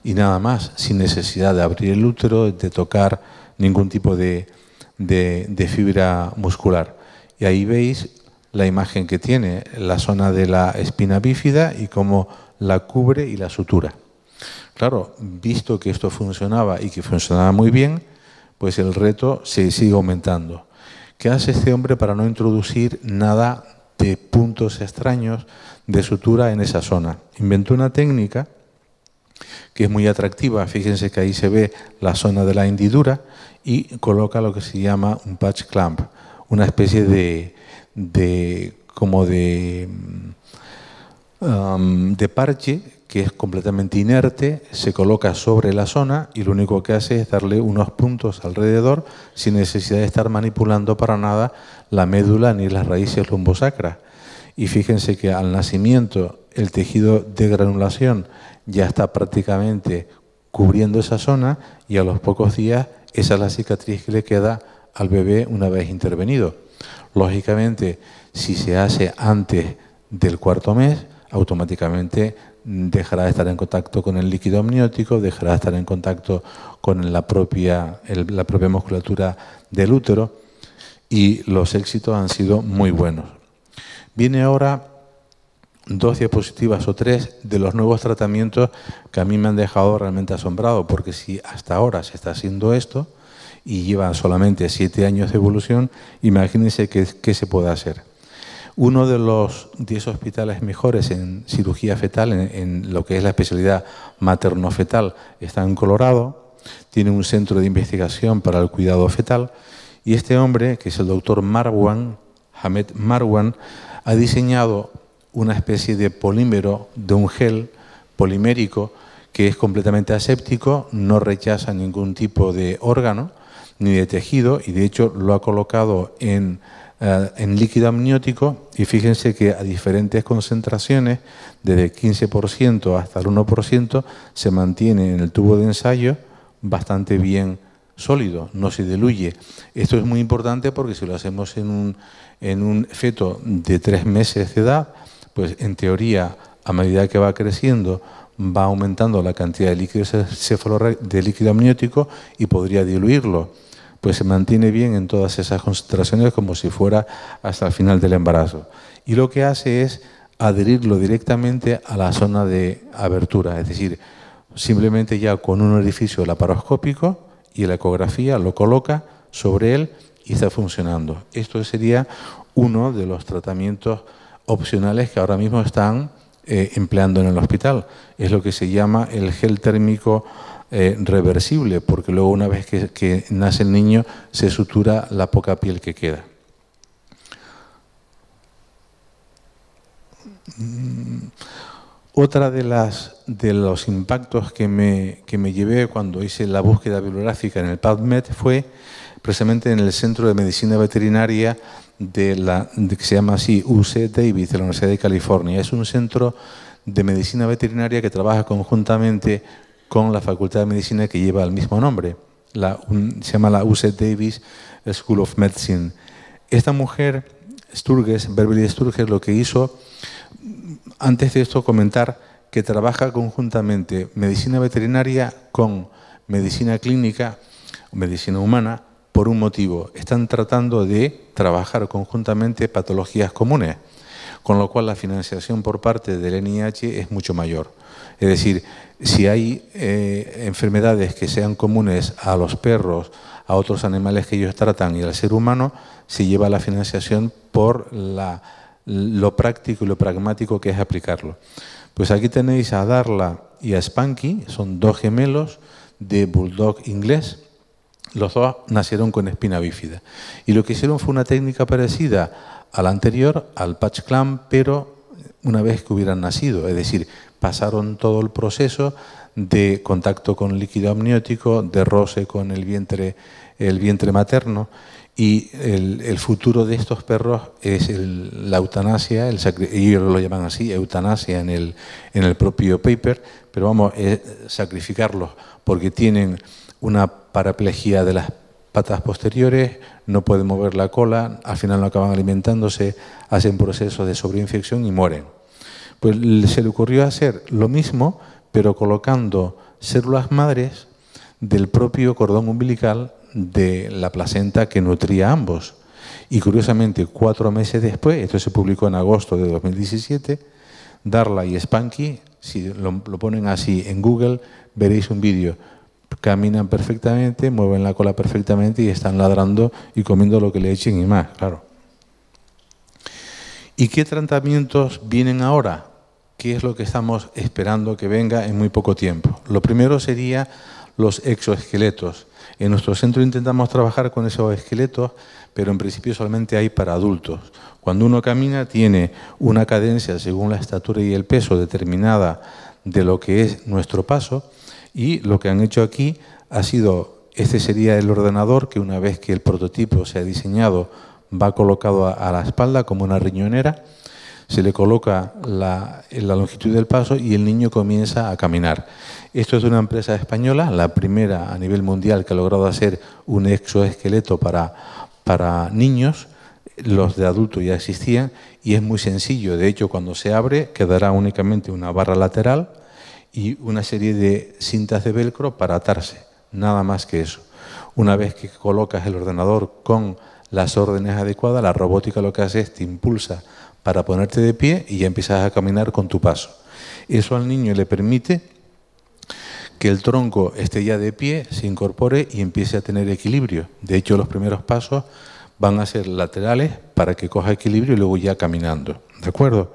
y nada más, sin necesidad de abrir el útero, de tocar ningún tipo de fibra muscular. Y ahí veis la imagen que tiene, la zona de la espina bífida y cómo la cubre y la sutura. Claro, visto que esto funcionaba y que funcionaba muy bien, pues el reto se sigue aumentando. ¿Qué hace este hombre para no introducir nada de puntos extraños de sutura en esa zona? Inventó una técnica que es muy atractiva. Fíjense que ahí se ve la zona de la hendidura y coloca lo que se llama un patch clamp, una especie de parche que es completamente inerte, se coloca sobre la zona y lo único que hace es darle unos puntos alrededor sin necesidad de estar manipulando para nada la médula ni las raíces lumbosacras. Y fíjense que al nacimiento el tejido de granulación ya está prácticamente cubriendo esa zona y a los pocos días esa es la cicatriz que le queda al bebé una vez intervenido. Lógicamente, si se hace antes del 4º mes, automáticamente dejará de estar en contacto con el líquido amniótico, dejará de estar en contacto con la propia musculatura del útero y los éxitos han sido muy buenos. Viene ahora 2 diapositivas o 3 de los nuevos tratamientos que a mí me han dejado realmente asombrado, porque si hasta ahora se está haciendo esto y lleva solamente 7 años de evolución, imagínense qué se puede hacer. Uno de los 10 hospitales mejores en cirugía fetal, en lo que es la especialidad materno-fetal, está en Colorado. Tiene un centro de investigación para el cuidado fetal. Y este hombre, que es el doctor Marwan, Hamed Marwan, ha diseñado una especie de polímero de un gel polimérico que es completamente aséptico, no rechaza ningún tipo de órgano ni de tejido, y de hecho lo ha colocado en líquido amniótico, y fíjense que a diferentes concentraciones, desde 15% hasta el 1%, se mantiene en el tubo de ensayo bastante bien sólido, no se diluye. Esto es muy importante porque si lo hacemos en un feto de 3 meses de edad, pues en teoría, a medida que va creciendo, va aumentando la cantidad de líquido amniótico y podría diluirlo. Pues se mantiene bien en todas esas concentraciones como si fuera hasta el final del embarazo. Y lo que hace es adherirlo directamente a la zona de abertura, es decir, simplemente ya con un orificio laparoscópico y la ecografía lo coloca sobre él y está funcionando. Esto sería uno de los tratamientos opcionales que ahora mismo están empleando en el hospital. Es lo que se llama el gel térmico reversible, porque luego una vez que nace el niño se sutura la poca piel que queda. Otra de los impactos que me llevé cuando hice la búsqueda bibliográfica en el PubMed fue precisamente en el Centro de Medicina Veterinaria que se llama así UC Davis, de la Universidad de California. Es un centro de medicina veterinaria que trabaja conjuntamente con la Facultad de Medicina que lleva el mismo nombre. Se llama la UC Davis School of Medicine. Esta mujer, Beverly Sturges, lo que hizo, antes de esto comentar que trabaja conjuntamente medicina veterinaria con medicina clínica, medicina humana, por un motivo. Están tratando de trabajar conjuntamente patologías comunes, con lo cual la financiación por parte del NIH es mucho mayor. Es decir, si hay enfermedades que sean comunes a los perros, a otros animales que ellos tratan y al ser humano, se lleva la financiación por lo práctico y lo pragmático que es aplicarlo. Pues aquí tenéis a Darla y a Spanky, son 2 gemelos de bulldog inglés. Los 2 nacieron con espina bífida. Y lo que hicieron fue una técnica parecida a la anterior, al patch clamp, pero una vez que hubieran nacido. Es decir, pasaron todo el proceso de contacto con líquido amniótico, de roce con el vientre materno, y el futuro de estos perros es la eutanasia, ellos lo llaman así, eutanasia en el propio paper, pero vamos, sacrificarlos porque tienen una paraplegia de las patas posteriores, no pueden mover la cola, al final no acaban alimentándose, hacen procesos de sobreinfección y mueren. Pues se le ocurrió hacer lo mismo, pero colocando células madres del propio cordón umbilical de la placenta que nutría a ambos. Y curiosamente, 4 meses después, esto se publicó en agosto de 2017, Darla y Spanky, si lo ponen así en Google, veréis un vídeo. Caminan perfectamente, mueven la cola perfectamente y están ladrando y comiendo lo que le echen y más, claro. ¿Y qué tratamientos vienen ahora? ¿Qué es lo que estamos esperando que venga en muy poco tiempo? Lo primero sería los exoesqueletos. En nuestro centro intentamos trabajar con esos esqueletos, pero en principio solamente hay para adultos. Cuando uno camina tiene una cadencia según la estatura y el peso determinada de lo que es nuestro paso, y lo que han hecho aquí ha sido, este sería el ordenador que una vez que el prototipo se ha diseñado va colocado a la espalda como una riñonera, se le coloca la longitud del paso y el niño comienza a caminar. Esto es de una empresa española, la primera a nivel mundial que ha logrado hacer un exoesqueleto para niños. Los de adultos ya existían y es muy sencillo. De hecho, cuando se abre quedará únicamente una barra lateral y una serie de cintas de velcro para atarse, nada más que eso. Una vez que colocas el ordenador con las órdenes adecuadas, la robótica lo que hace es te impulsa para ponerte de pie y ya empiezas a caminar con tu paso. Eso al niño le permite que el tronco esté ya de pie, se incorpore y empiece a tener equilibrio. De hecho, los primeros pasos van a ser laterales para que coja equilibrio y luego ya caminando. ¿De acuerdo?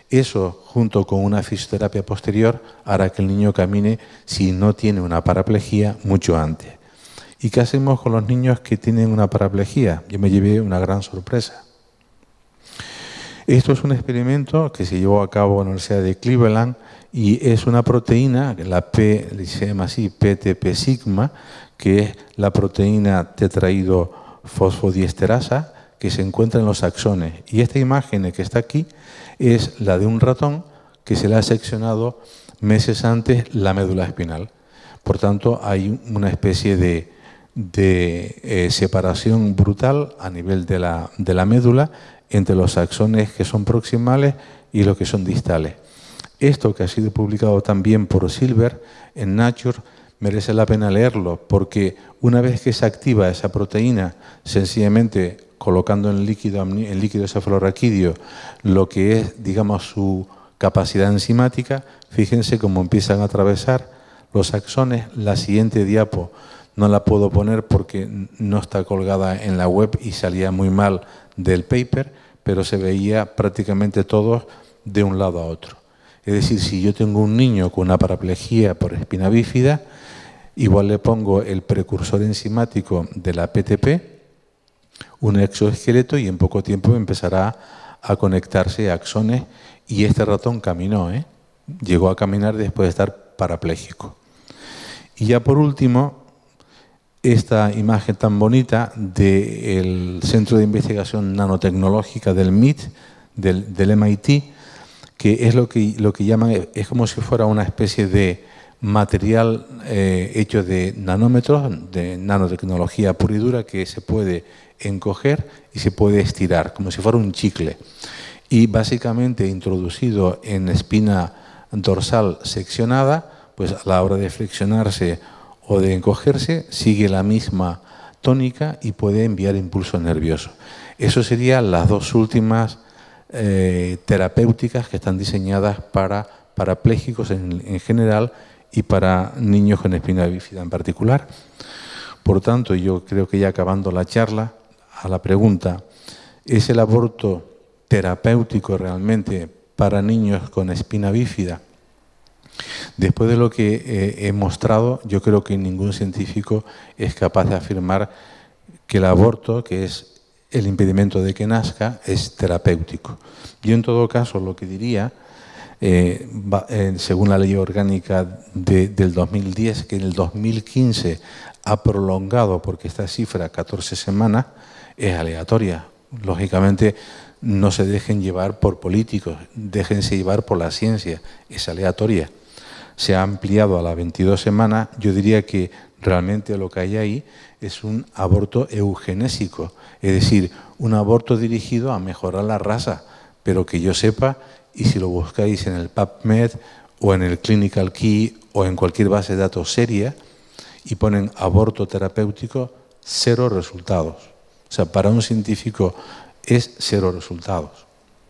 Eso, junto con una fisioterapia posterior, hará que el niño camine, si no tiene una paraplegia, mucho antes. ¿Y qué hacemos con los niños que tienen una paraplegia? Yo me llevé una gran sorpresa. Esto es un experimento que se llevó a cabo en la Universidad de Cleveland y es una proteína, la P, se llama así, PTP sigma, que es la proteína tetraidrofosfodiesterasa que se encuentra en los axones. Y esta imagen que está aquí es la de un ratón que se le ha seccionado meses antes la médula espinal. Por tanto, hay una especie de separación brutal a nivel de la médula entre los axones que son proximales y los que son distales. Esto, que ha sido publicado también por Silver en Nature, merece la pena leerlo, porque una vez que se activa esa proteína, sencillamente colocando en líquido cefalorraquídeo lo que es, digamos, su capacidad enzimática, fíjense cómo empiezan a atravesar los axones. La siguiente diapo no la puedo poner porque no está colgada en la web y salía muy mal del paper, pero se veía prácticamente todos de un lado a otro. Es decir, si yo tengo un niño con una paraplegia por espina bífida, igual le pongo el precursor enzimático de la PTP, un exoesqueleto, y en poco tiempo empezará a conectarse a axones, y este ratón caminó, llegó a caminar después de estar parapléjico. Y ya por último, esta imagen tan bonita del Centro de Investigación Nanotecnológica del MIT, del MIT, que es lo que llaman, es como si fuera una especie de material hecho de nanómetros, de nanotecnología pura y dura, que se puede encoger y se puede estirar, como si fuera un chicle. Y básicamente introducido en espina dorsal seccionada, pues a la hora de flexionarse o de encogerse, sigue la misma tónica y puede enviar impulso nervioso. Eso serían las dos últimas terapéuticas que están diseñadas para parapléjicos en general y para niños con espina bífida en particular. Por tanto, yo creo que ya acabando la charla, a la pregunta, ¿es el aborto terapéutico realmente para niños con espina bífida? Después de lo que he mostrado, yo creo que ningún científico es capaz de afirmar que el aborto, que es el impedimento de que nazca, es terapéutico. Yo en todo caso lo que diría, según la ley orgánica del 2010, que en el 2015 ha prolongado, porque esta cifra, 14 semanas, es aleatoria. Lógicamente no se dejen llevar por políticos, déjense llevar por la ciencia, es aleatoria. Se ha ampliado a las 22 semanas, yo diría que realmente lo que hay ahí es un aborto eugenésico, es decir, un aborto dirigido a mejorar la raza, pero que yo sepa, y si lo buscáis en el PubMed o en el Clinical Key o en cualquier base de datos seria y ponen aborto terapéutico, 0 resultados. O sea, para un científico es 0 resultados.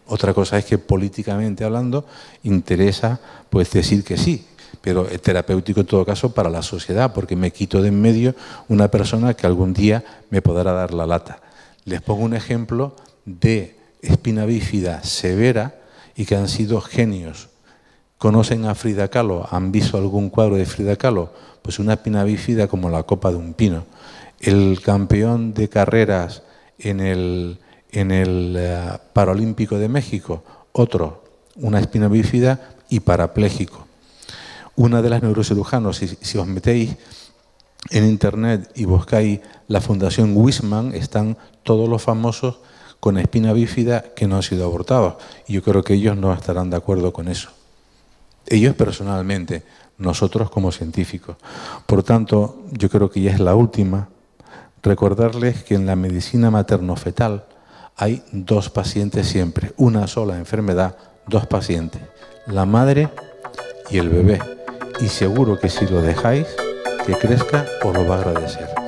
Otra cosa es que políticamente hablando interesa pues decir que sí, pero es terapéutico en todo caso para la sociedad, porque me quito de en medio una persona que algún día me podrá dar la lata. Les pongo un ejemplo de espina bífida severa y que han sido genios. ¿Conocen a Frida Kahlo? ¿Han visto algún cuadro de Frida Kahlo? Pues una espina bífida como la copa de un pino. El campeón de carreras en el Paralímpico de México, otro, una espina bífida y parapléjico. Una de las neurocirujanos, si os metéis en internet y buscáis la Fundación Wisman, están todos los famosos con espina bífida que no han sido abortados. Y yo creo que ellos no estarán de acuerdo con eso. Ellos personalmente, nosotros como científicos. Por tanto, yo creo que ya es la última. Recordarles que en la medicina materno-fetal hay 2 pacientes siempre, una sola enfermedad, 2 pacientes, la madre y el bebé. Y seguro que si lo dejáis que crezca, os lo va a agradecer.